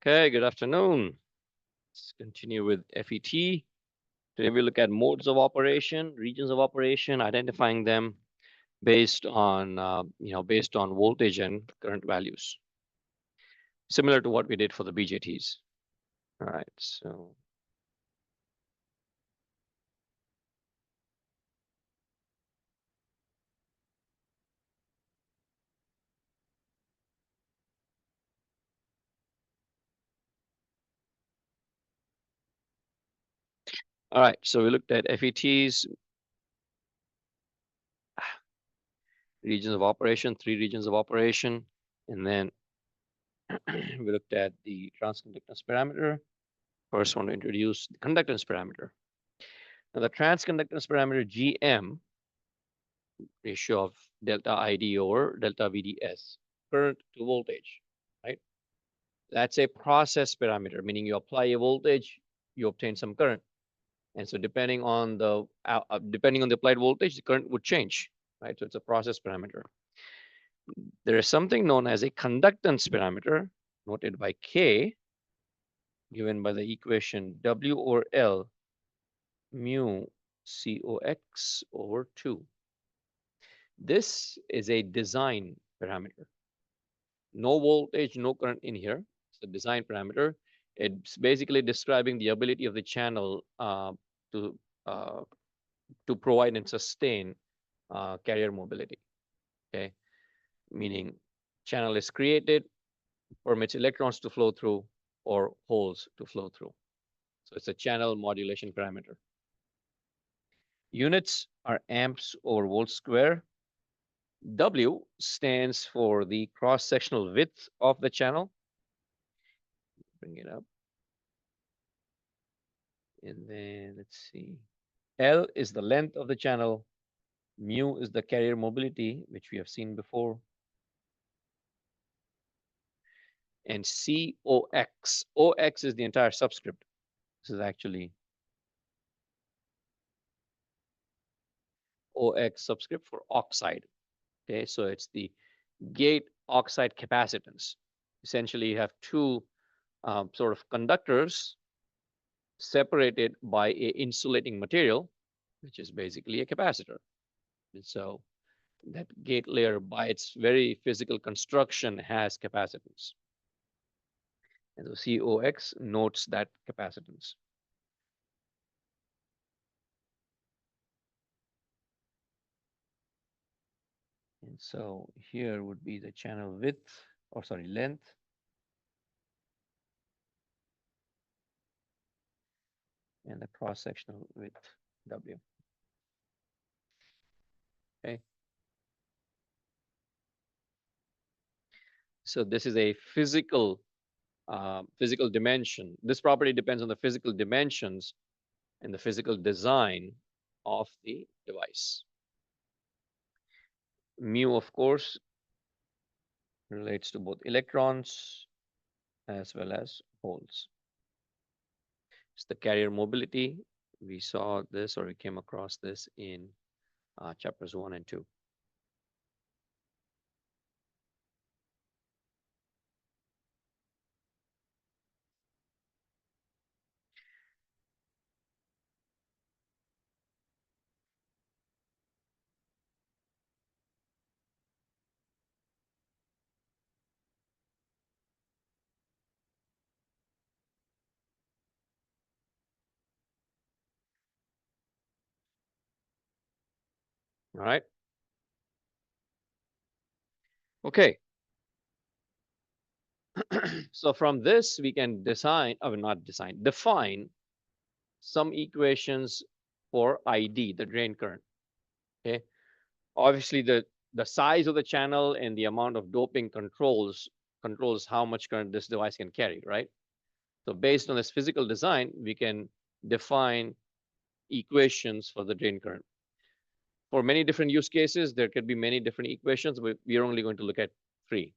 Okay, good afternoon. Let's continue with FET. Today we look at modes of operation, regions of operation, identifying them based on based on voltage and current values, similar to what we did for the BJTs. All right, so all right, so we looked at FETs, regions of operation, 3 regions of operation, and then we looked at the transconductance parameter. First, want to introduce the conductance parameter. Now, the transconductance parameter GM, ratio of delta ID over delta VDS, current to voltage, right? That's a process parameter, meaning you apply a voltage, you obtain some current. And so depending on the applied voltage, the current would change, right? So it's a process parameter. There is something known as a conductance parameter, noted by K, given by the equation W over L mu COX over 2. This is a design parameter. No voltage, no current in here. It's a design parameter. It's basically describing the ability of the channel to uh, to provide and sustain carrier mobility. Okay, meaning channel is created, permits electrons to flow through or holes to flow through. So it's a channel modulation parameter. Units are amps over volts square. W stands for the cross-sectional width of the channel. Bring it up. And then let's see. L is the length of the channel. Mu is the carrier mobility, which we have seen before. And COX. OX is the entire subscript. This is actually OX subscript for oxide. Okay, so it's the gate oxide capacitance. Essentially, you have two sort of conductors separated by a insulating material, which is basically a capacitor. And so that gate layer, by its very physical construction, has capacitance. And so COX notes that capacitance. And so here would be the channel width, or sorry, length. And the cross-sectional width, W. Okay. So this is a physical dimension. This property depends on the physical dimensions and the physical design of the device. Mu, of course, relates to both electrons as well as holes. It's the carrier mobility. We saw this, or we came across this in chapters 1 and 2. All right. Okay. So from this, we can define some equations for ID, the drain current. Okay. Obviously, the size of the channel and the amount of doping controls how much current this device can carry, right? So based on this physical design, we can define equations for the drain current. For many different use cases, there could be many different equations, but we are only going to look at 3.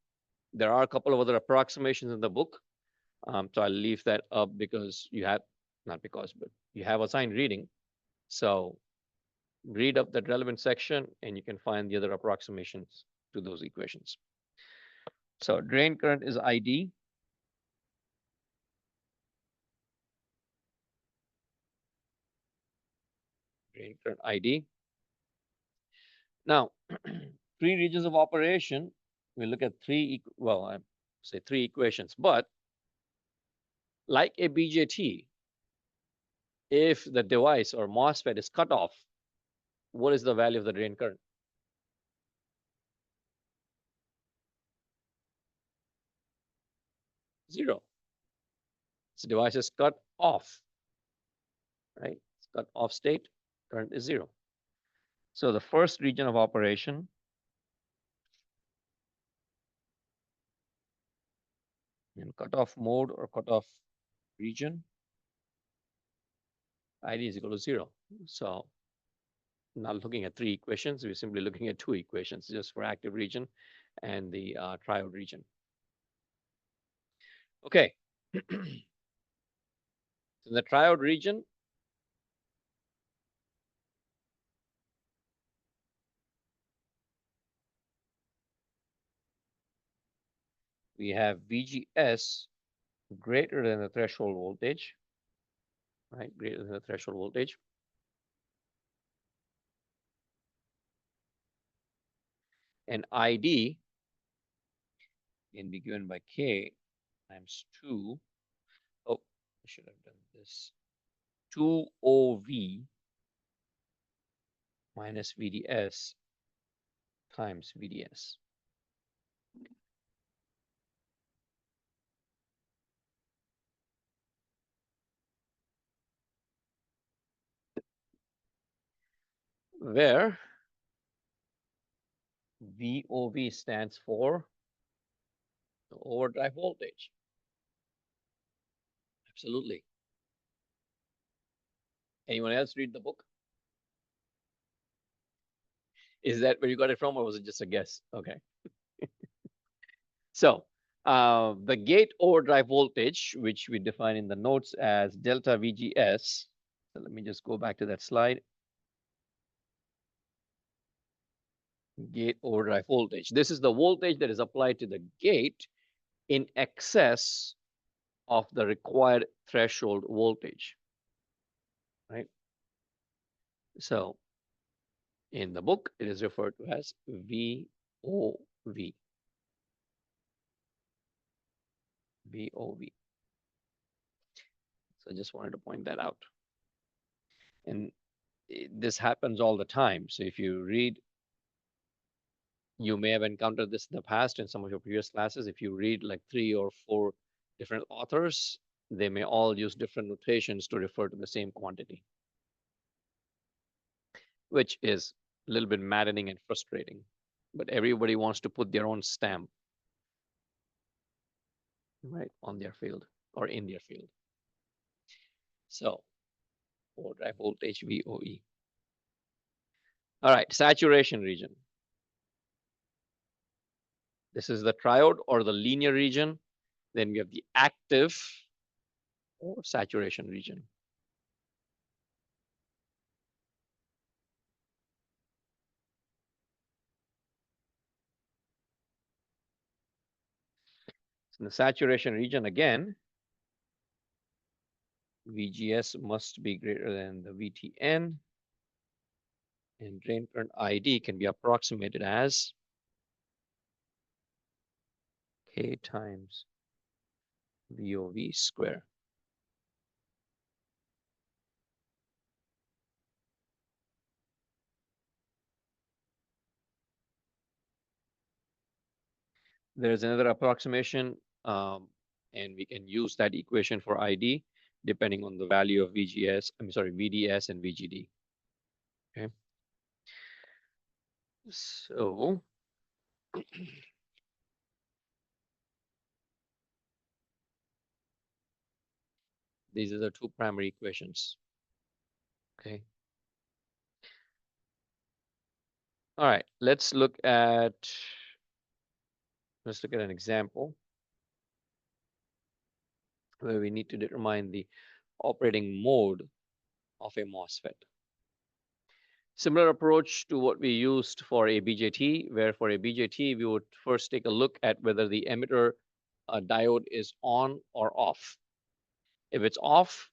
There are a couple of other approximations in the book. So I'll leave that up because you have, not because, but you have assigned reading. So read up that relevant section and you can find the other approximations to those equations. So drain current is ID. drain current ID. Now, three regions of operation. We look at I say three equations, but like a BJT, if the device or MOSFET is cut off, what is the value of the drain current? Zero. So device is cut off, right? It's cut off state, current is zero. So the first region of operation in cutoff mode or cutoff region, ID is equal to zero. So not looking at three equations, we're simply looking at two equations just for active region and the triode region. Okay. So in the triode region, we have VGS greater than the threshold voltage, right? Greater than the threshold voltage. And ID can be given by K times 2. Oh, I should have done this. 2 OV minus VDS times VDS. Where VOV stands for the overdrive voltage. Absolutely. Anyone else read the book? Is that where you got it from, or was it just a guess? Okay. So the gate overdrive voltage, which we define in the notes as delta VGS. So let me just go back to that slide. Gate overdrive voltage. This is the voltage that is applied to the gate in excess of the required threshold voltage, right? So in the book, it is referred to as VOV. VOV. So I just wanted to point that out. And this happens all the time. So if you read, you may have encountered this in the past in some of your previous classes. If you read like 3 or 4 different authors, they may all use different notations to refer to the same quantity, which is a little bit maddening and frustrating. But everybody wants to put their own stamp, right, on their field or in their field. So overdrive voltage VOE. All right, saturation region. This is the triode or the linear region. Then we have the active or saturation region. So in the saturation region, again, VGS must be greater than the VTN, and drain current ID can be approximated as K times VOV square. There's another approximation, and we can use that equation for ID depending on the value of VDS and VGD. Okay. So these are the two primary equations. Okay. All right, let's look at an example where we need to determine the operating mode of a MOSFET. Similar approach to what we used for a BJT, where for a BJT, we would first take a look at whether the emitter diode is on or off. If it's off,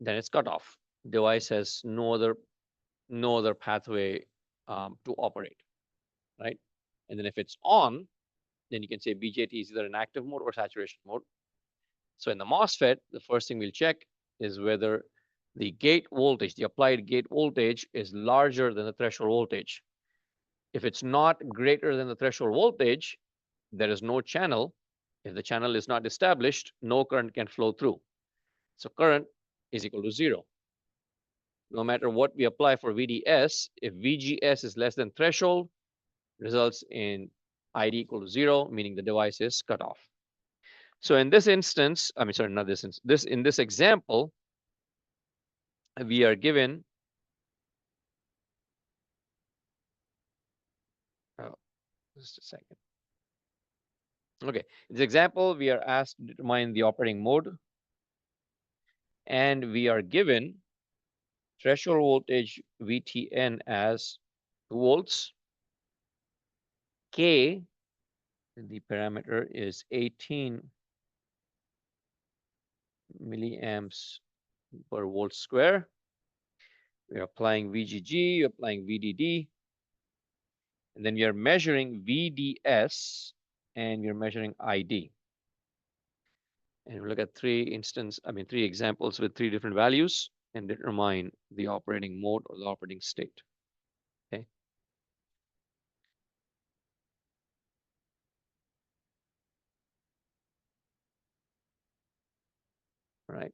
then it's cut off. Device has no other no other pathway to operate, right? And then if it's on, then you can say BJT is either in active mode or saturation mode. So in the MOSFET, the first thing we'll check is whether the gate voltage, the applied gate voltage, is larger than the threshold voltage. If it's not greater than the threshold voltage, there is no channel. If the channel is not established, no current can flow through. So current is equal to 0. No matter what we apply for VDS, if VGS is less than threshold, results in ID equal to 0, meaning the device is cut off. So in this instance, I mean, sorry, not this instance, in this example, we are given, oh, just a second. Okay, in this example, we are asked to determine the operating mode, and we are given threshold voltage VTN as 2 volts. K, the parameter is 18 milliamps per volt square. We're applying VGG, applying VDD, and then we are measuring VDS, and we're measuring ID. And we look at three examples with 3 different values and determine the operating mode or the operating state. Okay. All right.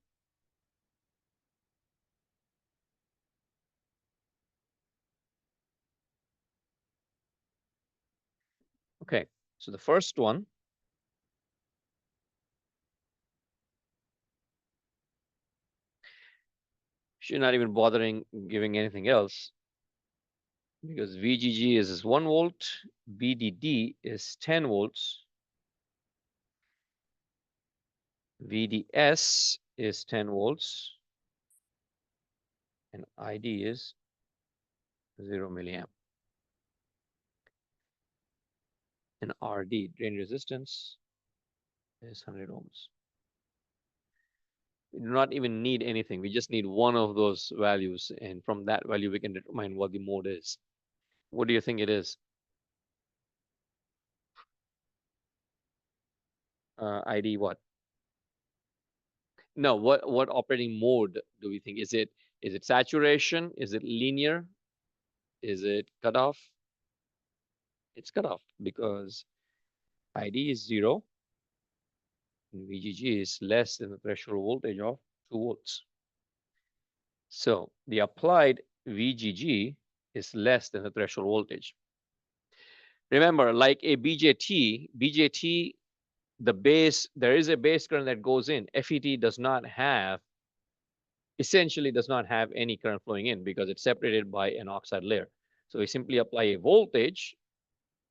Okay. So the first one, should not even bothering giving anything else, because VGG is 1 volt, VDD is 10 volts, VDS is 10 volts, and ID is 0 milliamp. And RD, drain resistance, is 100 ohms. We do not even need anything. We just need one of those values, and from that value, we can determine what the mode is. What do you think it is? ID what? No, what operating mode do we think? Is it saturation? Is it linear? Is it cutoff? It's cutoff because ID is 0 and VGG is less than the threshold voltage of 2 volts. So the applied VGG is less than the threshold voltage. Remember, like a BJT, there is a base current that goes in. FET essentially does not have any current flowing in because it's separated by an oxide layer. So we simply apply a voltage.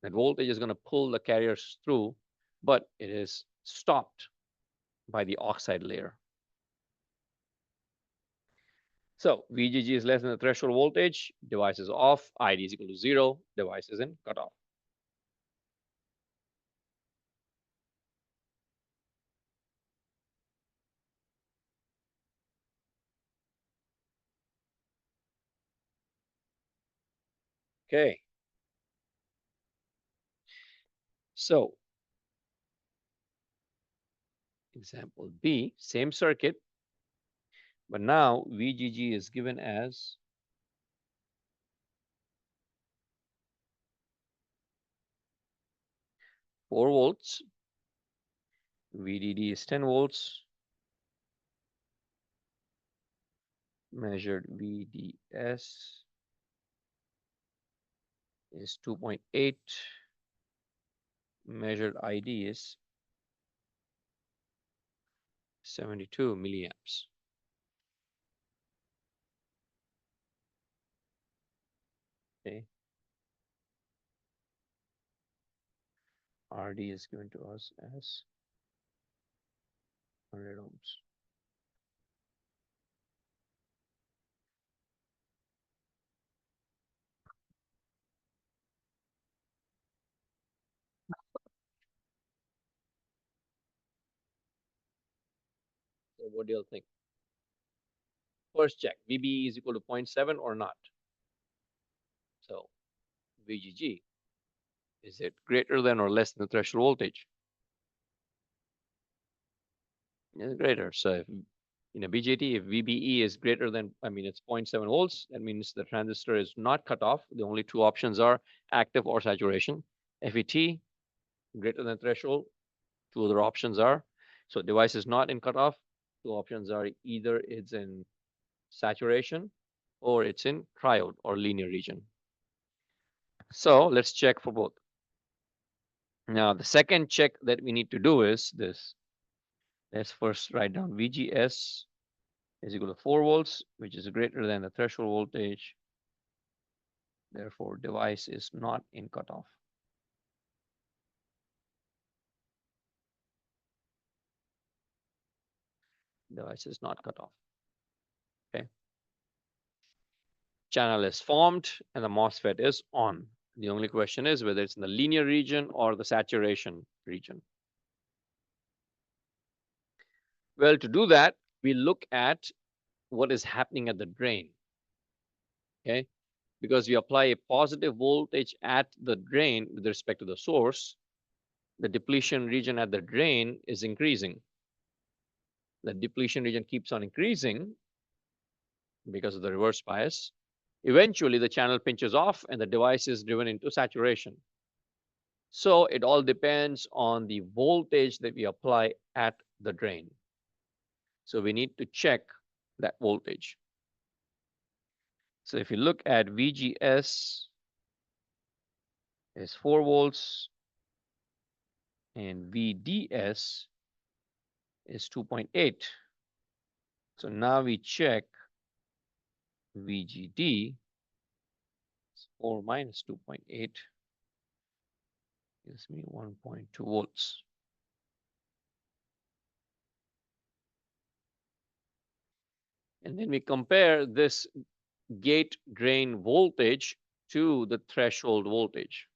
That voltage is going to pull the carriers through, but it is stopped by the oxide layer. So VGG is less than the threshold voltage, device is off, ID is equal to 0, device is in cutoff. Okay. So example B, same circuit, but now VGG is given as 4 volts, VDD is 10 volts, measured VDS is 2.8, measured ID is 72 milliamps. Okay. RD is given to us as 100 ohms. So what do you think? First check, VB is equal to 0.7 or not. VGG? Is it greater than or less than the threshold voltage? It's greater. So if in a BJT, if VBE is greater than, it's 0.7 volts, that means the transistor is not cut off. The only two options are active or saturation. FET, greater than threshold, two other options are. So device is not in cutoff. Two options are either it's in saturation or it's in triode or linear region. So let's check for both. Now, the second check that we need to do is this. Let's first write down VGS is equal to 4 volts, which is greater than the threshold voltage. Therefore, device is not in cutoff. Device is not cut off. Okay. Channel is formed and the MOSFET is on. The only question is whether it's in the linear region or the saturation region. Well, to do that, we look at what is happening at the drain. Okay. Because we apply a positive voltage at the drain with respect to the source, the depletion region at the drain is increasing. The depletion region keeps on increasing because of the reverse bias. Eventually, the channel pinches off and the device is driven into saturation. So it all depends on the voltage that we apply at the drain. So we need to check that voltage. So if you look at VGS is 4 volts and VDS is 2.8. So now we check VGD, 4 minus 2.8 gives me 1.2 volts. And then we compare this gate drain voltage to the threshold voltage.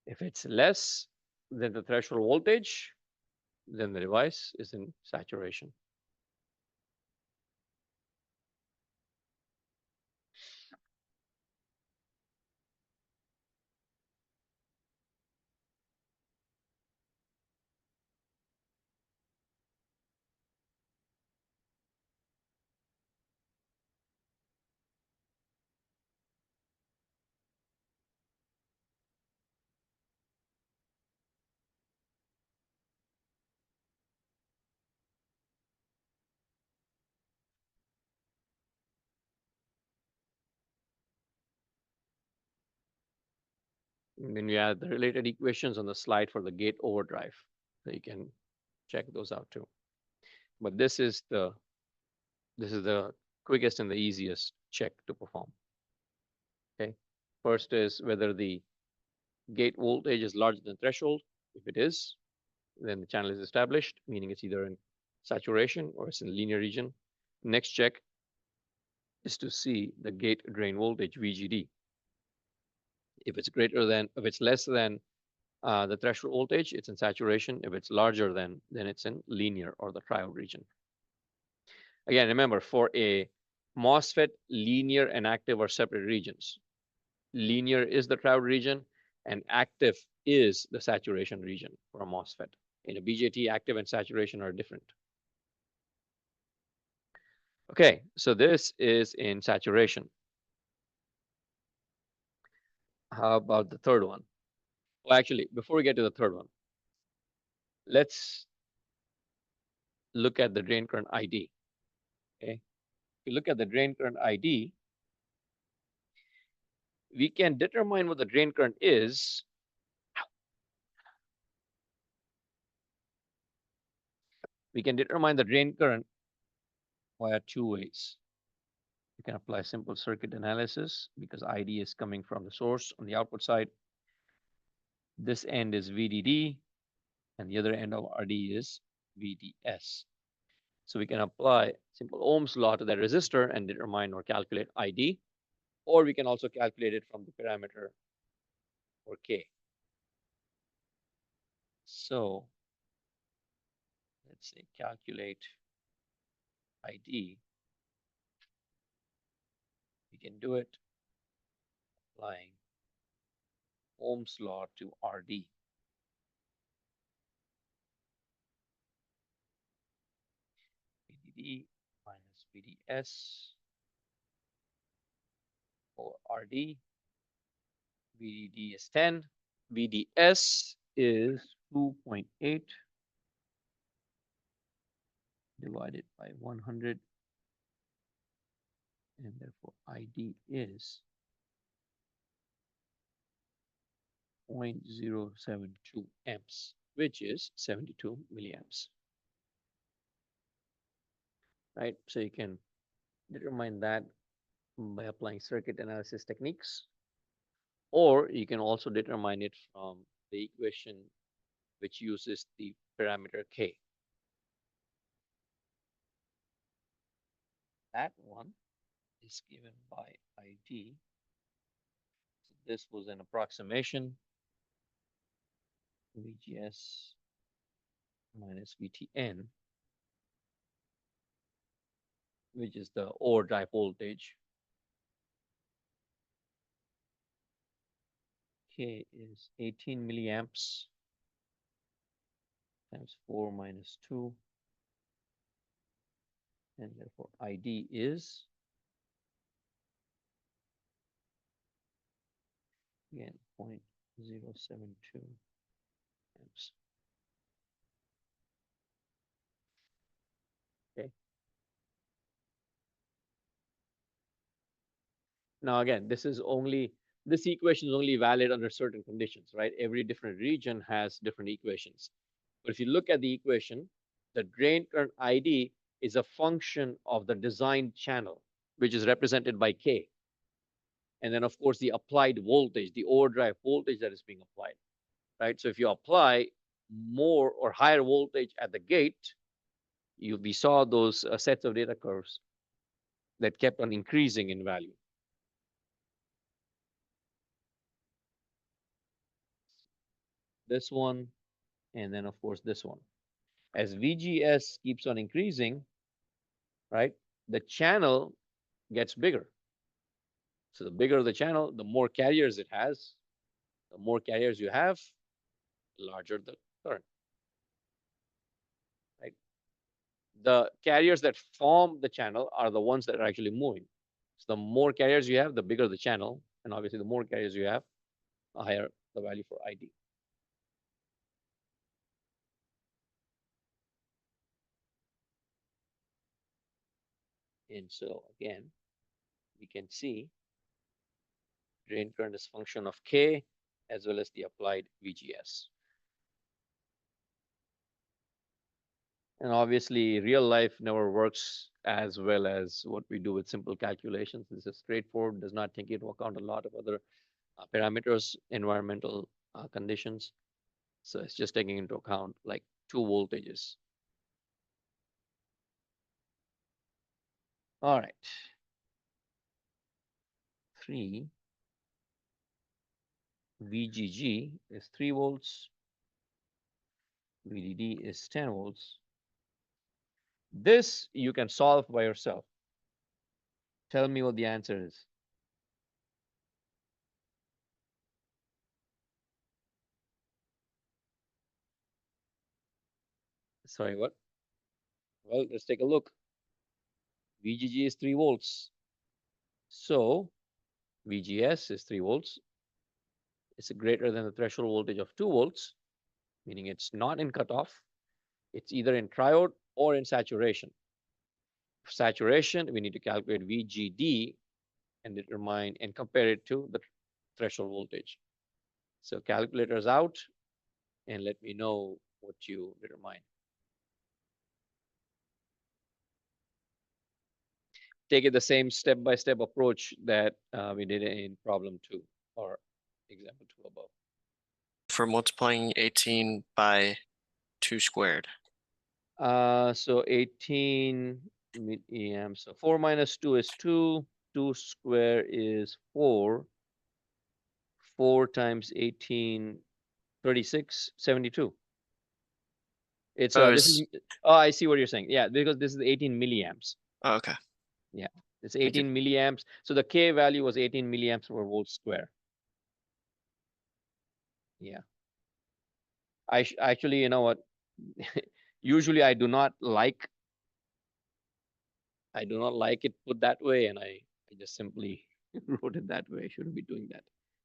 If it's less than the threshold voltage, then the device is in saturation. And then we have the related equations on the slide for the gate overdrive. So you can check those out too. But this is the quickest and the easiest check to perform. Okay. First is whether the gate voltage is larger than threshold. If it is, then the channel is established, meaning it's either in saturation or it's in linear region. Next check is to see the gate drain voltage VGD. If it's less than the threshold voltage, it's in saturation. If it's larger than, then it's in linear or the triode region. Again, remember, for a MOSFET, linear and active are separate regions. Linear is the triode region and active is the saturation region for a MOSFET. In a BJT, active and saturation are different. Okay, so this is in saturation. How about the third one? Well, actually, before we get to the third one, let's look at the drain current ID. Okay, if you look at the drain current ID, we can determine what the drain current is we can determine the drain current via two ways. You can apply simple circuit analysis because ID is coming from the source on the output side. This end is VDD and the other end of RD is VDS. So we can apply simple Ohm's law to that resistor and determine or calculate ID, or we can also calculate it from the parameter or K. So let's say calculate ID. We can do it applying Ohm's law to RD. VDD minus VDS or RD. VDD is 10. VDS is 2.8 divided by 100. And therefore ID is 0.072 amps, which is 72 milliamps. Right? So you can determine that by applying circuit analysis techniques, or you can also determine it from the equation which uses the parameter K. That one is given by ID. So this was an approximation. VGS minus VTN, which is the overdrive voltage. K is 18 milliamps times 4 minus 2. And therefore ID is, again, 0.072 amps. Okay. Now again, this equation is only valid under certain conditions, right? Every different region has different equations. But if you look at the equation, the drain current ID is a function of the designed channel, which is represented by K. And then of course the applied voltage, the overdrive voltage that is being applied, right? So if you apply more or higher voltage at the gate, we saw those sets of data curves that kept on increasing in value. This one, and then of course this one. As VGS keeps on increasing, right, the channel gets bigger. So the bigger the channel, the more carriers it has. The more carriers you have, the larger the current. Right? The carriers that form the channel are the ones that are actually moving. So the more carriers you have, the bigger the channel, and obviously the more carriers you have, the higher the value for ID. And so again, we can see drain current is function of K as well as the applied VGS. And obviously, real life never works as well as what we do with simple calculations. This is straightforward, does not take into account a lot of other parameters, environmental conditions. So it's just taking into account like 2 voltages. All right. 3 VGG is 3 volts. VDD is 10 volts. This you can solve by yourself. Tell me what the answer is. Sorry, what? Well, let's take a look. VGG is 3 volts. So VGS is 3 volts. It's greater than the threshold voltage of 2 volts, meaning it's not in cutoff. It's either in triode or in saturation. For saturation, we need to calculate VGD and determine and compare it to the threshold voltage. So calculators out and let me know what you determine. Take it the same step-by-step approach that we did in problem 2 or example 2 above. For multiplying 18 by 2 squared. So 18 milliamps. So 4 minus 2 is 2. 2 square is 4. 4 times 18, 36, 72. It's Oh, this is oh, I see what you're saying. Yeah, because this is 18 milliamps. oh, okay. Yeah, it's Thank you. 18 milliamps. So the K value was 18 milliamps per volt square. Yeah. Actually, you know what? Usually I do not like it put that way, and I just simply wrote it that way. I shouldn't be doing that.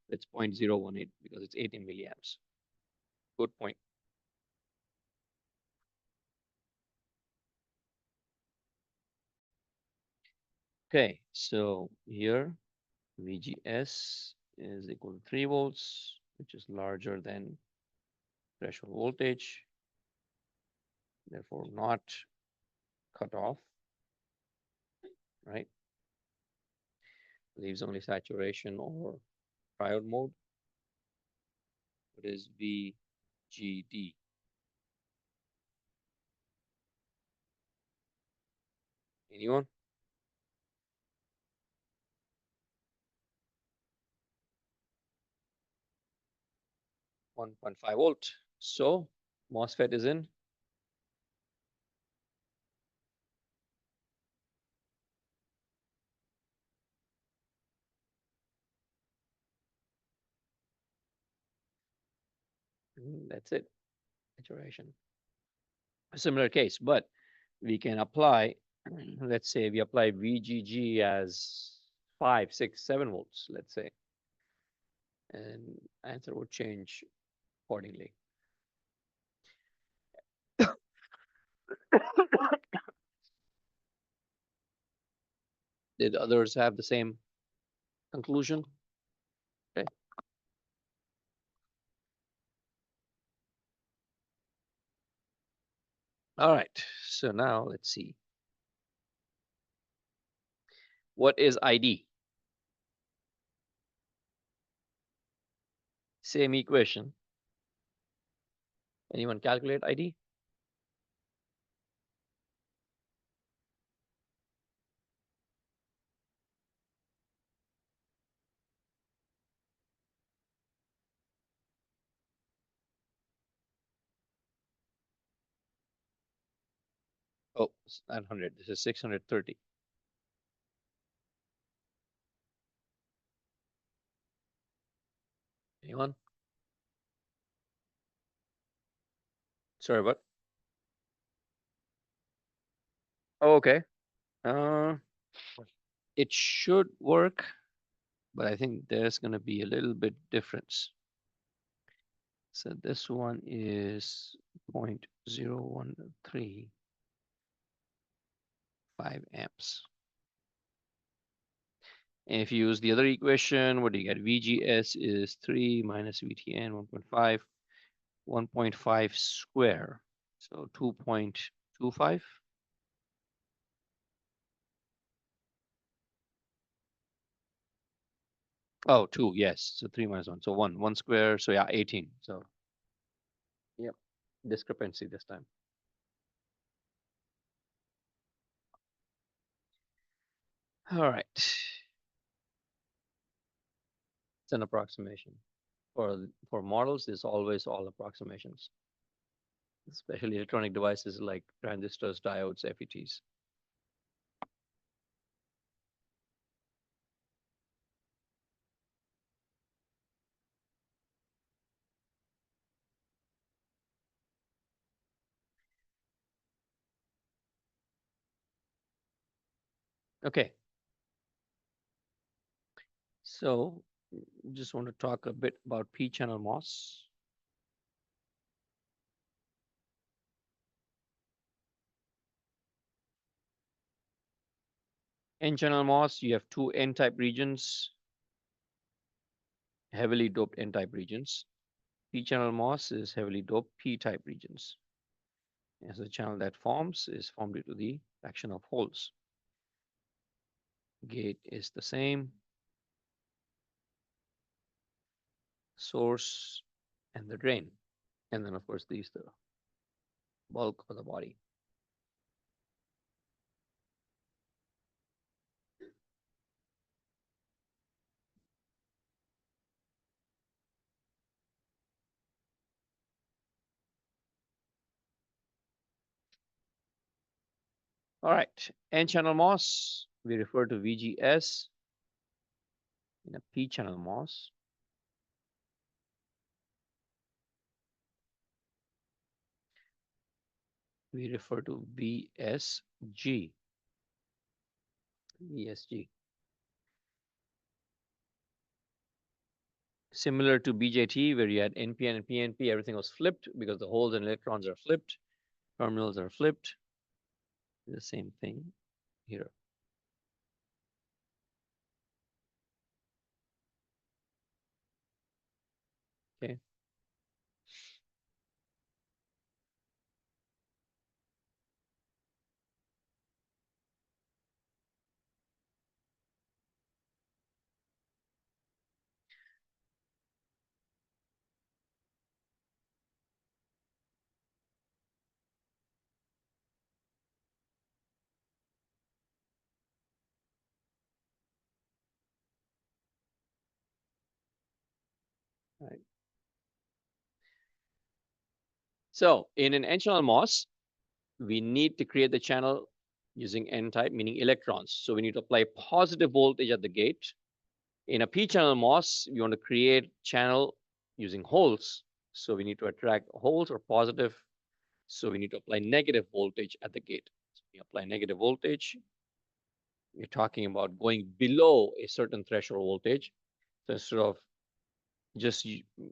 It's 0.018 because it's 18 milliamps. Good point. Okay, so here VGS is equal to 3 volts, which is larger than threshold voltage, therefore not cut off, right? Leaves only saturation or triode mode. What is VGD? Anyone? 1.5 volt. So MOSFET is in. That's it. Saturation. A similar case, but we can apply, let's say we apply VGG as 5, 6, 7 volts, let's say, and answer would change accordingly. Did others have the same conclusion? Okay. All right. So now let's see. What is ID? Same equation. Anyone calculate ID? Oh, it's not 100. This is 630. Anyone? Sorry, what? Oh, okay. Uh, it should work, but I think there's going to be a little bit difference. So this one is 0.0135 amps. And if you use the other equation, what do you get? VGS is 3 minus VTN 1.5, 1.5 square. So 2.25. Oh, 2, yes. So 3 minus 1. So 1 square. So yeah, 18. So, yep, discrepancy this time. All right. It's an approximation. For models, there's always all approximations, especially electronic devices like transistors, diodes, FETs. Okay. So just want to talk a bit about P-channel MOS. N-channel MOS, you have two N-type regions, heavily doped N-type regions. P-channel MOS is heavily doped P-type regions. As the channel that forms is formed due to the action of holes. Gate is the same. Source and the drain. And then of course these the bulk of the body. All right, N-channel MOS, we refer to VGS. In a P-channel MOS, we refer to VSG. VSG. Similar to BJT, where you had NPN and PNP, everything was flipped because the holes and electrons are flipped, terminals are flipped. The same thing here. Okay. All right. So in an N-channel MOS, we need to create the channel using N-type, meaning electrons. So we need to apply positive voltage at the gate. In a P-channel MOS, we want to create channel using holes. So we need to attract holes or positive. So we need to apply negative voltage at the gate. So we apply negative voltage. We're talking about going below a certain threshold voltage. So instead of just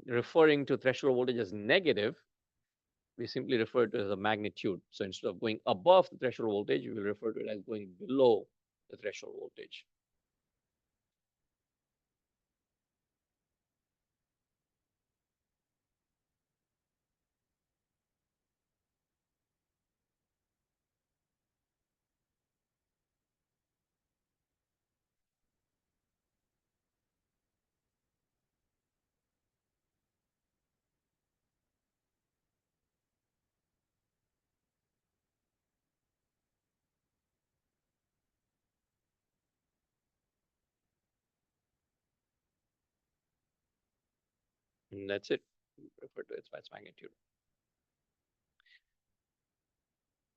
referring to threshold voltage as negative, we simply refer to it as a magnitude. So instead of going above the threshold voltage, we will refer to it as going below the threshold voltage. And that's it. We refer to it by its magnitude.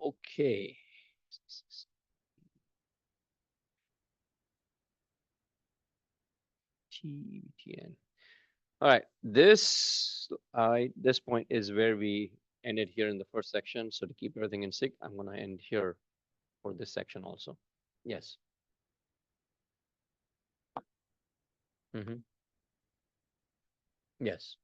Okay. TBTN. All right. This point is where we ended here in the first section. So to keep everything in sync, I'm going to end here for this section also. Yes. Mm-hmm. Yes.